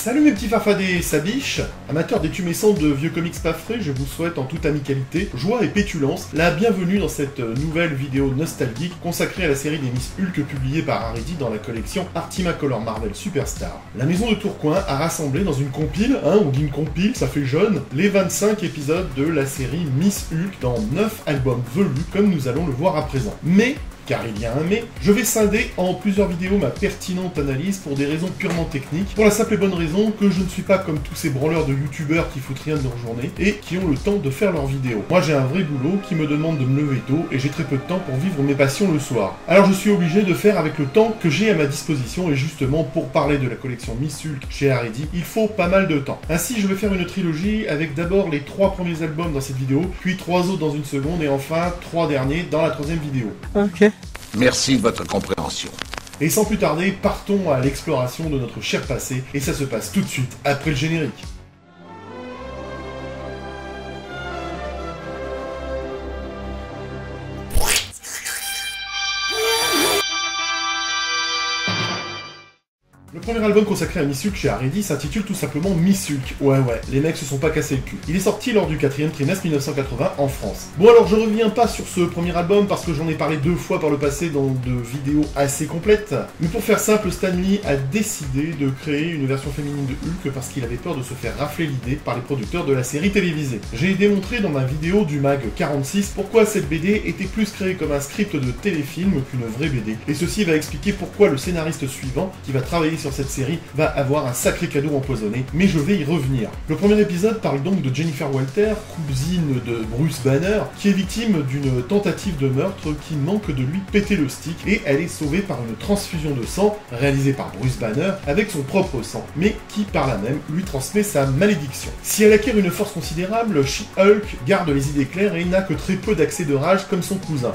Salut mes petits farfadets, ça biche. Amateurs d'étumescents de vieux comics pas frais, je vous souhaite en toute amicalité, joie et pétulance la bienvenue dans cette nouvelle vidéo nostalgique consacrée à la série des Miss Hulk publiée par Aredi dans la collection Artimacolor Marvel Superstar. La maison de Tourcoing a rassemblé dans une compile, on dit une compile, ça fait jeune, les 25 épisodes de la série Miss Hulk dans 9 albums velus comme nous allons le voir à présent. Mais car il y a un mais, je vais scinder en plusieurs vidéos ma pertinente analyse pour des raisons purement techniques, pour la simple et bonne raison que je ne suis pas comme tous ces branleurs de youtubeurs qui foutent rien de leur journée et qui ont le temps de faire leurs vidéos. Moi j'ai un vrai boulot qui me demande de me lever tôt et j'ai très peu de temps pour vivre mes passions le soir. Alors je suis obligé de faire avec le temps que j'ai à ma disposition et justement pour parler de la collection Miss Hulk chez Aredi, il faut pas mal de temps. Ainsi je vais faire une trilogie avec d'abord les 3 premiers albums dans cette vidéo, puis 3 autres dans une seconde et enfin 3 derniers dans la 3e vidéo. Ok. Merci de votre compréhension. Et sans plus tarder, partons à l'exploration de notre cher passé, et ça se passe tout de suite après le générique. Le premier album consacré à Miss Hulk chez Aredi s'intitule tout simplement Miss Hulk. Ouais, les mecs se sont pas cassés le cul. Il est sorti lors du 4e trimestre 1980 en France. Bon alors je reviens pas sur ce premier album parce que j'en ai parlé 2 fois par le passé dans de vidéos assez complètes. Mais pour faire simple, Stan Lee a décidé de créer une version féminine de Hulk parce qu'il avait peur de se faire rafler l'idée par les producteurs de la série télévisée. J'ai démontré dans ma vidéo du mag 46 pourquoi cette BD était plus créée comme un script de téléfilm qu'une vraie BD. Et ceci va expliquer pourquoi le scénariste suivant, qui va travailler sur cette série, va avoir un sacré cadeau empoisonné, mais je vais y revenir. Le premier épisode parle donc de Jennifer Walter, cousine de Bruce Banner, qui est victime d'une tentative de meurtre qui manque de lui péter le stick, et elle est sauvée par une transfusion de sang, réalisée par Bruce Banner, avec son propre sang, mais qui par là même lui transmet sa malédiction. Si elle acquiert une force considérable, She-Hulk garde les idées claires et n'a que très peu d'accès de rage comme son cousin.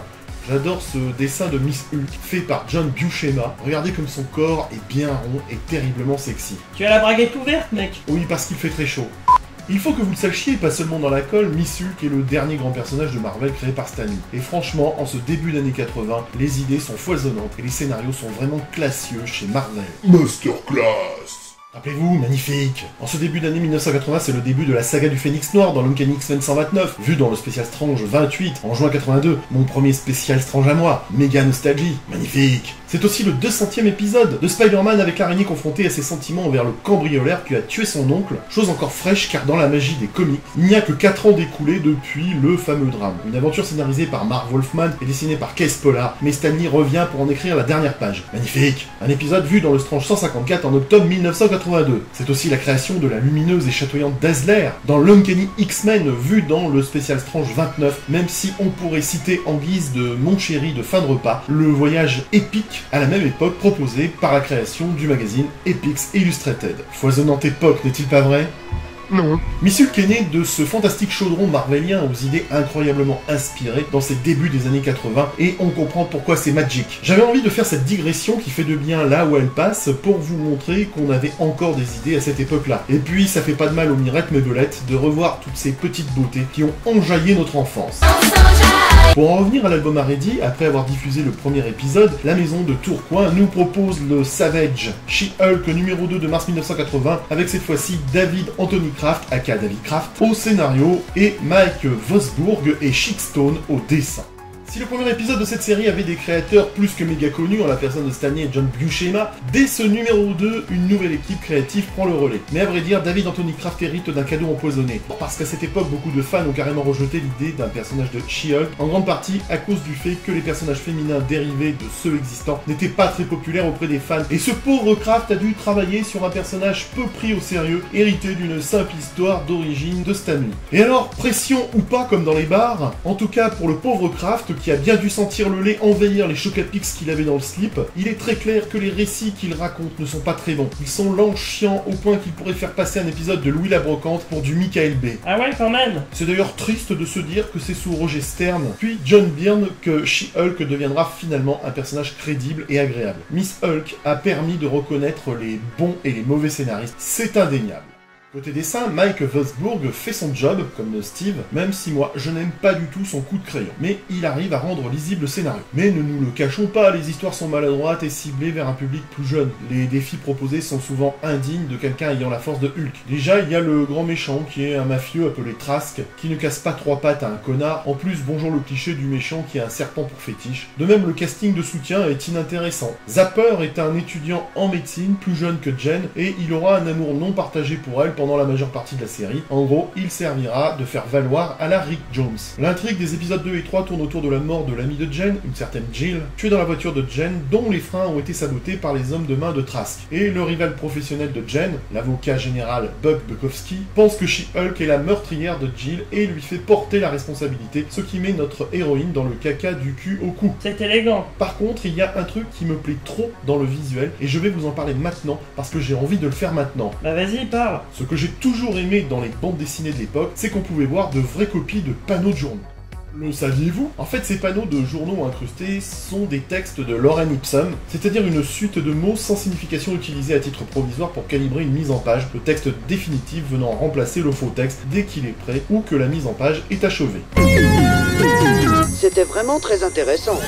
J'adore ce dessin de Miss Hulk, fait par John Buscema. Regardez comme son corps est bien rond et terriblement sexy. Tu as la braguette ouverte, mec? Oui, parce qu'il fait très chaud. Il faut que vous le sachiez, pas seulement dans la colle, Miss Hulk est le dernier grand personnage de Marvel créé par Stan Lee. Et franchement, en ce début d'année 80, les idées sont foisonnantes et les scénarios sont vraiment classieux chez Marvel. Masterclass. Rappelez-vous, magnifique. En ce début d'année 1980, c'est le début de la saga du Phénix Noir dans l'Uncanny X-Men 129, vu dans le spécial Strange 28 en juin 82, mon premier spécial Strange à moi, méga nostalgie, magnifique. C'est aussi le 200e épisode de Spider-Man avec l'araignée confrontée à ses sentiments envers le cambrioleur qui a tué son oncle, chose encore fraîche car dans la magie des comics, il n'y a que 4 ans d'écoulés depuis le fameux drame. Une aventure scénarisée par Marv Wolfman et dessinée par Case Pollard, mais Stan Lee revient pour en écrire la dernière page. Magnifique. Un épisode vu dans le Strange 154 en octobre 1982. C'est aussi la création de la lumineuse et chatoyante Dazzler dans l'Uncanny X-Men vu dans le spécial Strange 29, même si on pourrait citer en guise de mon chéri de fin de repas, le voyage épique à la même époque proposé par la création du magazine Epix Illustrated. Foisonnante époque, n'est-il pas vrai ? Non. Miss Hulk est née de ce fantastique chaudron marvelien aux idées incroyablement inspirées dans ses débuts des années 80 et on comprend pourquoi c'est magique. J'avais envie de faire cette digression qui fait de bien là où elle passe pour vous montrer qu'on avait encore des idées à cette époque-là. Et puis ça fait pas de mal aux mirettes mes belettes de revoir toutes ces petites beautés qui ont enjaillé notre enfance. Pour en revenir à l'album Aredi, après avoir diffusé le premier épisode, la maison de Tourcoing nous propose le Savage She-Hulk numéro 2 de mars 1980 avec cette fois-ci David Anthony Kraft, aka David Kraft, au scénario et Mike Vosburg et Chickstone au dessin. Si le premier épisode de cette série avait des créateurs plus que méga connus en la personne de Stan Lee et John Buscema, dès ce numéro 2, une nouvelle équipe créative prend le relais. Mais à vrai dire, David Anthony Kraft hérite d'un cadeau empoisonné. Parce qu'à cette époque, beaucoup de fans ont carrément rejeté l'idée d'un personnage de She-Hulk, en grande partie à cause du fait que les personnages féminins dérivés de ceux existants n'étaient pas très populaires auprès des fans. Et ce pauvre Kraft a dû travailler sur un personnage peu pris au sérieux, hérité d'une simple histoire d'origine de Stan Lee. Et alors, pression ou pas comme dans les bars, en tout cas pour le pauvre Kraft qui a bien dû sentir le lait envahir les Choc-A-Pix qu'il avait dans le slip, il est très clair que les récits qu'il raconte ne sont pas très bons. Ils sont lents, chiants, au point qu'il pourrait faire passer un épisode de Louis la Brocante pour du Michael Bay. Ah ouais, quand même. C'est d'ailleurs triste de se dire que c'est sous Roger Stern, puis John Byrne, que She-Hulk deviendra finalement un personnage crédible et agréable. Miss Hulk a permis de reconnaître les bons et les mauvais scénaristes, c'est indéniable. Côté dessin, Mike Vosburg fait son job, comme Steve, même si moi je n'aime pas du tout son coup de crayon. Mais il arrive à rendre lisible le scénario. Mais ne nous le cachons pas, les histoires sont maladroites et ciblées vers un public plus jeune. Les défis proposés sont souvent indignes de quelqu'un ayant la force de Hulk. Déjà, il y a le grand méchant qui est un mafieux appelé Trask, qui ne casse pas trois pattes à un connard. En plus, bonjour le cliché du méchant qui a un serpent pour fétiche. De même, le casting de soutien est inintéressant. Zapper est un étudiant en médecine, plus jeune que Jen, et il aura un amour non partagé pour elle pendant la majeure partie de la série. En gros, il servira de faire valoir à la Rick Jones. L'intrigue des épisodes 2 et 3 tourne autour de la mort de l'amie de Jen, une certaine Jill, tuée dans la voiture de Jen, dont les freins ont été sabotés par les hommes de main de Trask. Et le rival professionnel de Jen, l'avocat général Buck Bukowski, pense que She-Hulk est la meurtrière de Jill et lui fait porter la responsabilité, ce qui met notre héroïne dans le caca du cul au cou. C'est élégant. Par contre, il y a un truc qui me plaît trop dans le visuel, et je vais vous en parler maintenant, parce que j'ai envie de le faire maintenant. Bah vas-y, parle. Ce que j'ai toujours aimé dans les bandes dessinées de l'époque, c'est qu'on pouvait voir de vraies copies de panneaux de journaux. Le saviez-vous? En fait, ces panneaux de journaux incrustés sont des textes de Lorem Ipsum, c'est-à-dire une suite de mots sans signification utilisés à titre provisoire pour calibrer une mise en page, le texte définitif venant remplacer le faux texte dès qu'il est prêt ou que la mise en page est achevée. C'était vraiment très intéressant.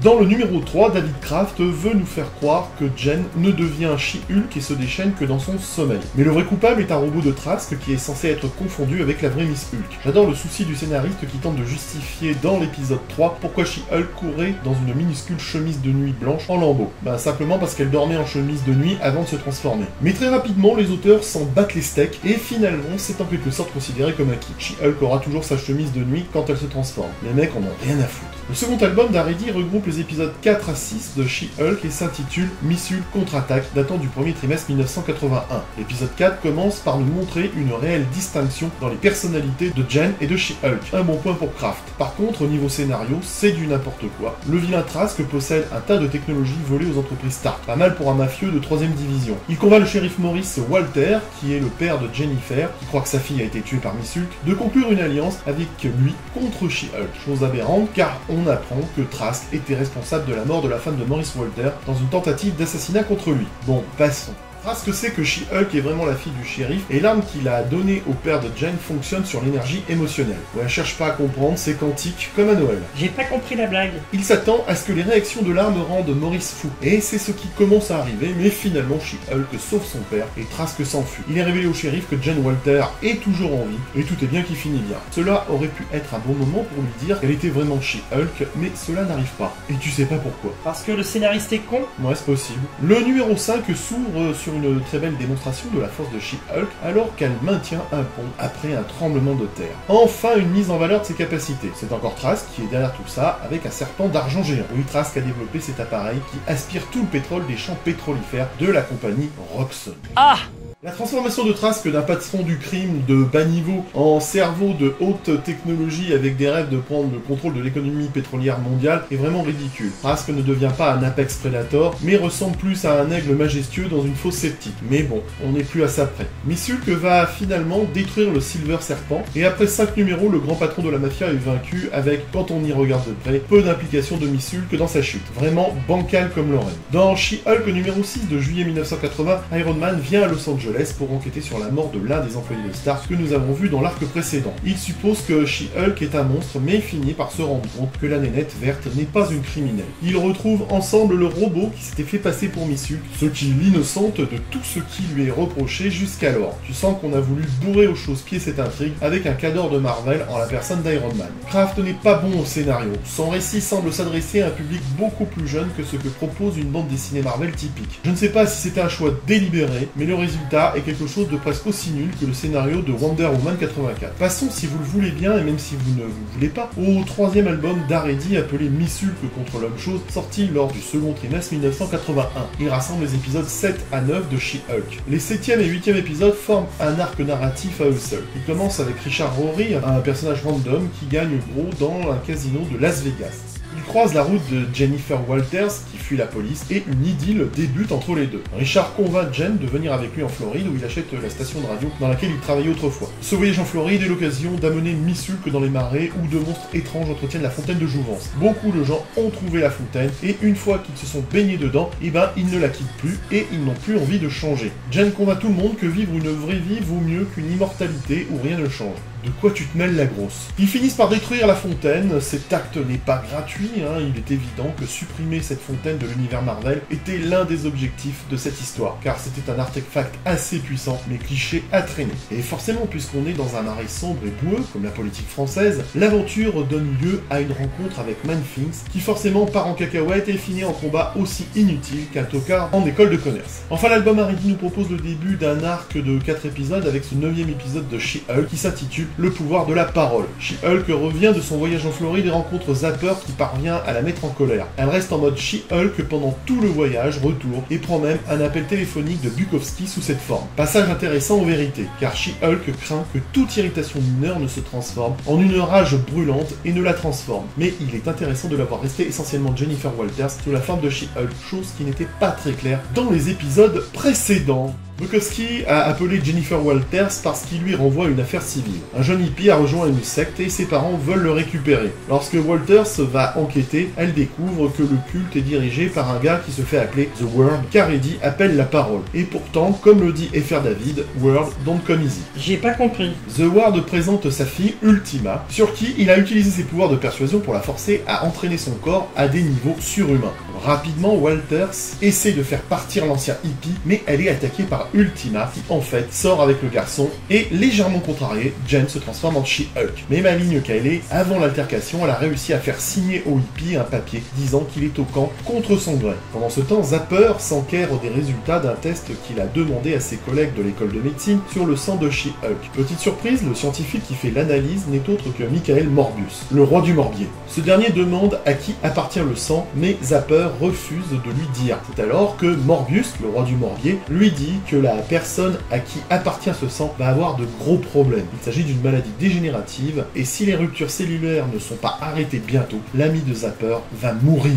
Dans le numéro 3, David Kraft veut nous faire croire que Jen ne devient She-Hulk et se déchaîne que dans son sommeil. Mais le vrai coupable est un robot de Trask qui est censé être confondu avec la vraie Miss Hulk. J'adore le souci du scénariste qui tente de justifier dans l'épisode 3 pourquoi She-Hulk courait dans une minuscule chemise de nuit blanche en lambeaux. Bah simplement parce qu'elle dormait en chemise de nuit avant de se transformer. Mais très rapidement, les auteurs s'en battent les steaks et finalement, c'est en quelque sorte considéré comme acquis. She-Hulk aura toujours sa chemise de nuit quand elle se transforme. Les mecs en ont rien à foutre. Le second album d'Aredy regroupe les épisodes 4 à 6 de She-Hulk et s'intitule Miss Hulk contre-attaque, datant du premier trimestre 1981. L'épisode 4 commence par nous montrer une réelle distinction dans les personnalités de Jen et de She-Hulk. Un bon point pour Kraft. Par contre, au niveau scénario, c'est du n'importe quoi. Le vilain Trask possède un tas de technologies volées aux entreprises Stark, pas mal pour un mafieux de 3ème division. Il convainc le shérif Maurice Walter, qui est le père de Jennifer, qui croit que sa fille a été tuée par Miss Hulk, de conclure une alliance avec lui contre She-Hulk. Chose aberrante, car on apprend que Trask était responsable de la mort de la femme de Maurice Walter dans une tentative d'assassinat contre lui. Bon, passons. Trask sait que She-Hulk est vraiment la fille du shérif, et l'arme qu'il a donnée au père de Jen fonctionne sur l'énergie émotionnelle. Ouais, cherche pas à comprendre, c'est quantique, comme à Noël. J'ai pas compris la blague. Il s'attend à ce que les réactions de l'arme rendent Maurice fou, et c'est ce qui commence à arriver, mais finalement She-Hulk sauve son père, et Trask s'enfuit. Il est révélé au shérif que Jen Walter est toujours en vie, et tout est bien qui finit bien. Cela aurait pu être un bon moment pour lui dire qu'elle était vraiment She-Hulk, mais cela n'arrive pas. Et tu sais pas pourquoi. Parce que le scénariste est con? Ouais, c'est possible. Le numéro 5 s'ouvre sur une très belle démonstration de la force de She-Hulk alors qu'elle maintient un pont après un tremblement de terre. Enfin, une mise en valeur de ses capacités. C'est encore Trask qui est derrière tout ça avec un serpent d'argent géant. Oui, Trask a développé cet appareil qui aspire tout le pétrole des champs pétrolifères de la compagnie Roxxon. Ah! La transformation de Trask d'un patron du crime de bas niveau en cerveau de haute technologie avec des rêves de prendre le contrôle de l'économie pétrolière mondiale est vraiment ridicule. Trask ne devient pas un Apex Predator, mais ressemble plus à un aigle majestueux dans une fosse septique. Mais bon, on n'est plus à ça près. Miss Hulk va finalement détruire le Silver Serpent, et après 5 numéros, le grand patron de la mafia est vaincu avec, quand on y regarde de près, peu d'implication de Miss Hulk dans sa chute. Vraiment bancal comme Lorraine. Dans She-Hulk numéro 6 de juillet 1980, Iron Man vient à Los Angeles pour enquêter sur la mort de l'un des employés de Stark que nous avons vu dans l'arc précédent. Il suppose que She-Hulk est un monstre, mais finit par se rendre compte que la nénette verte n'est pas une criminelle. Ils retrouvent ensemble le robot qui s'était fait passer pour Miss Hulk, ce qui l'innocente de tout ce qui lui est reproché jusqu'alors. Tu sens qu'on a voulu bourrer aux chausse-pieds cette intrigue avec un cadre de Marvel en la personne d'Iron Man. Kraft n'est pas bon au scénario. Son récit semble s'adresser à un public beaucoup plus jeune que ce que propose une bande dessinée Marvel typique. Je ne sais pas si c'était un choix délibéré, mais le résultat est quelque chose de presque aussi nul que le scénario de Wonder Woman 84. Passons, si vous le voulez bien, et même si vous ne le voulez pas, au 3e album d'Aredy appelé Miss Hulk contre l'Homme-Chose, sorti lors du second trimestre 1981. Il rassemble les épisodes 7 à 9 de She-Hulk. Les 7e et 8e épisodes forment un arc narratif à eux seuls. Il commence avec Richard Rory, un personnage random qui gagne gros dans un casino de Las Vegas. Il croise la route de Jennifer Walters, qui fuit la police, et une idylle débute entre les deux. Richard convainc Jen de venir avec lui en Floride, où il achète la station de radio dans laquelle il travaillait autrefois. Ce voyage en Floride est l'occasion d'amener Miss Hulk dans les marais, où de monstres étranges entretiennent la fontaine de jouvence. Beaucoup de gens ont trouvé la fontaine, et une fois qu'ils se sont baignés dedans, ils ne la quittent plus, et ils n'ont plus envie de changer. Jen convainc tout le monde que vivre une vraie vie vaut mieux qu'une immortalité où rien ne change. De quoi tu te mêles, la grosse? Ils finissent par détruire la fontaine. Cet acte n'est pas gratuit, hein. Il est évident que supprimer cette fontaine de l'univers Marvel était l'un des objectifs de cette histoire, car c'était un artefact assez puissant, mais cliché à traîner. Et forcément, puisqu'on est dans un marais sombre et boueux, comme la politique française, l'aventure donne lieu à une rencontre avec Man-Things, qui forcément part en cacahuète et finit en combat aussi inutile qu'un tocard en école de commerce. Enfin, l'album Haredi nous propose le début d'un arc de 4 épisodes avec ce 9e épisode de She-Hulk qui s'intitule Le pouvoir de la parole. She-Hulk revient de son voyage en Floride et rencontre Zapper qui parvient à la mettre en colère. Elle reste en mode She-Hulk pendant tout le voyage, retour, et prend même un appel téléphonique de Bukowski sous cette forme. Passage intéressant en vérité, car She-Hulk craint que toute irritation mineure ne se transforme en une rage brûlante et ne la transforme. Mais il est intéressant de l'avoir resté essentiellement Jennifer Walters sous la forme de She-Hulk, chose qui n'était pas très claire dans les épisodes précédents. Bukowski a appelé Jennifer Walters parce qu'il lui renvoie une affaire civile. Un jeune hippie a rejoint une secte et ses parents veulent le récupérer. Lorsque Walters va enquêter, elle découvre que le culte est dirigé par un gars qui se fait appeler The Word, car Eddie appelle la parole. Et pourtant, comme le dit F.R. David, Word don't come easy. J'ai pas compris. The Word présente sa fille Ultima, sur qui il a utilisé ses pouvoirs de persuasion pour la forcer à entraîner son corps à des niveaux surhumains. Rapidement, Walters essaie de faire partir l'ancien hippie, mais elle est attaquée par Ultima, qui en fait sort avec le garçon, et légèrement contrariée, Jen se transforme en She-Hulk. Mais maligne qu'elle est, avant l'altercation, elle a réussi à faire signer au hippie un papier disant qu'il est au camp contre son gré. Pendant ce temps, Zapper s'enquère des résultats d'un test qu'il a demandé à ses collègues de l'école de médecine sur le sang de She-Hulk. Petite surprise, le scientifique qui fait l'analyse n'est autre que Michael Morbius, le roi du morbier. Ce dernier demande à qui appartient le sang, mais Zapper refuse de lui dire. C'est alors que Morbius, le roi du morbier, lui dit que la personne à qui appartient ce sang va avoir de gros problèmes. Il s'agit d'une maladie dégénérative, et si les ruptures cellulaires ne sont pas arrêtées bientôt, l'ami de Zapper va mourir.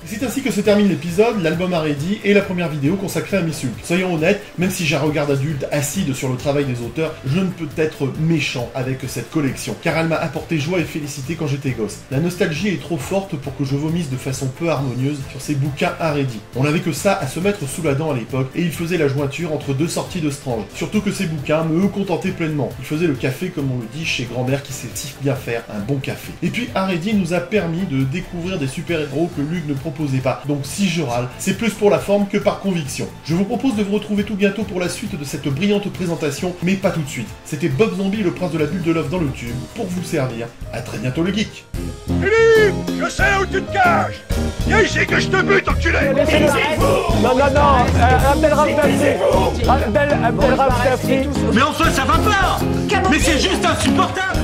C'est ainsi que se termine l'épisode, l'album Haredi et la première vidéo consacrée à Miss Hulk. Soyons honnêtes, même si j'ai un regard d'adulte acide sur le travail des auteurs, je ne peux être méchant avec cette collection, car elle m'a apporté joie et félicité quand j'étais gosse. La nostalgie est trop forte pour que je vomisse de façon peu harmonieuse sur ces bouquins Haredi. On n'avait que ça à se mettre sous la dent à l'époque, et il faisait la jointure entre deux sorties de Strange. Surtout que ces bouquins me contentaient pleinement. Il faisait le café comme on le dit chez grand-mère qui sait si bien faire un bon café. Et puis Haredi nous a permis de découvrir des super-héros que Luke ne proposait pas. Donc si je râle, c'est plus pour la forme que par conviction. Je vous propose de vous retrouver tout bientôt pour la suite de cette brillante présentation, mais pas tout de suite. C'était Bob Zombie, le prince de la bulle de love dans le tube, pour vous servir. À très bientôt le geek. Philippe, je sais où tu te caches. Viens ici que je te bute, enculé. Non, Abdel Raftafi. Mais enfin, ça va pas. Mais c'est juste insupportable.